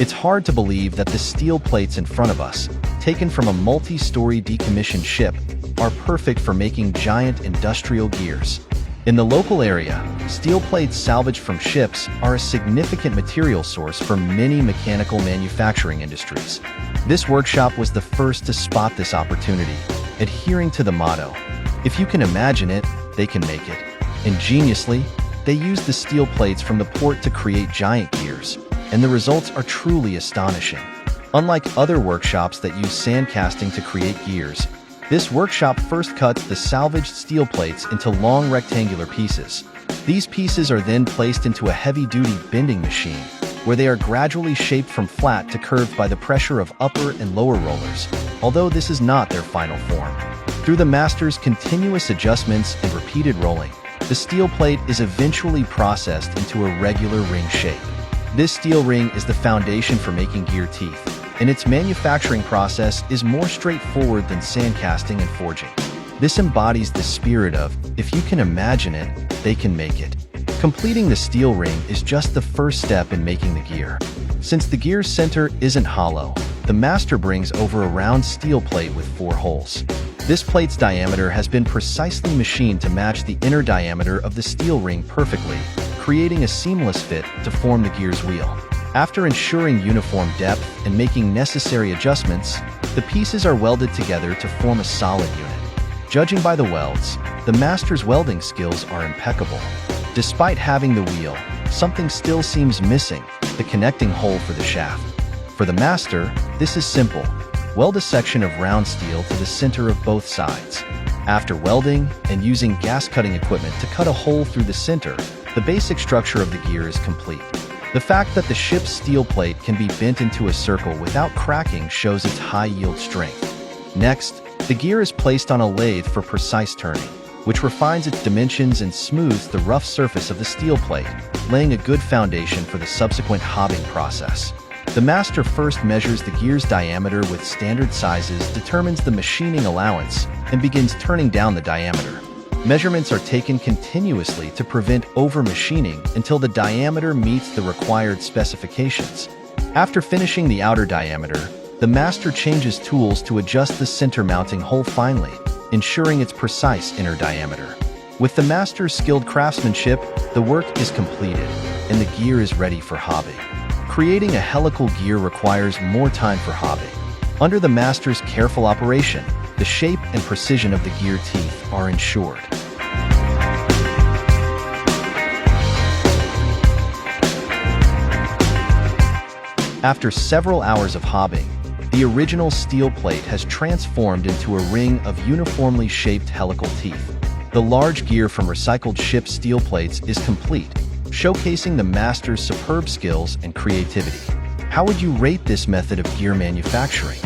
It's hard to believe that the steel plates in front of us, taken from a multi-story decommissioned ship, are perfect for making giant industrial gears. In the local area, steel plates salvaged from ships are a significant material source for many mechanical manufacturing industries. This workshop was the first to spot this opportunity, adhering to the motto, "If you can imagine it, they can make it." Ingeniously, they used the steel plates from the port to create giant gears, and the results are truly astonishing. Unlike other workshops that use sand casting to create gears, this workshop first cuts the salvaged steel plates into long rectangular pieces. These pieces are then placed into a heavy-duty bending machine, where they are gradually shaped from flat to curved by the pressure of upper and lower rollers, although this is not their final form. Through the master's continuous adjustments and repeated rolling, the steel plate is eventually processed into a regular ring shape. This steel ring is the foundation for making gear teeth, and its manufacturing process is more straightforward than sand casting and forging. This embodies the spirit of, "If you can imagine it, they can make it." Completing the steel ring is just the first step in making the gear. Since the gear's center isn't hollow, the master brings over a round steel plate with 4 holes. This plate's diameter has been precisely machined to match the inner diameter of the steel ring perfectly, creating a seamless fit to form the gear's wheel. After ensuring uniform depth and making necessary adjustments, the pieces are welded together to form a solid unit. Judging by the welds, the master's welding skills are impeccable. Despite having the wheel, something still seems missing: the connecting hole for the shaft. For the master, this is simple. Weld a section of round steel to the center of both sides. After welding and using gas-cutting equipment to cut a hole through the center, the basic structure of the gear is complete. The fact that the ship's steel plate can be bent into a circle without cracking shows its high-yield strength. Next, the gear is placed on a lathe for precise turning, which refines its dimensions and smooths the rough surface of the steel plate, laying a good foundation for the subsequent hobbing process. The master first measures the gear's diameter with standard sizes, determines the machining allowance, and begins turning down the diameter. Measurements are taken continuously to prevent over-machining until the diameter meets the required specifications. After finishing the outer diameter, the master changes tools to adjust the center mounting hole finely, ensuring its precise inner diameter. With the master's skilled craftsmanship, the work is completed, and the gear is ready for hobbing. Creating a helical gear requires more time for hobbing. Under the master's careful operation, the shape and precision of the gear teeth are ensured. After several hours of hobbing, the original steel plate has transformed into a ring of uniformly shaped helical teeth. The large gear from recycled ship steel plates is complete, showcasing the master's superb skills and creativity. How would you rate this method of gear manufacturing?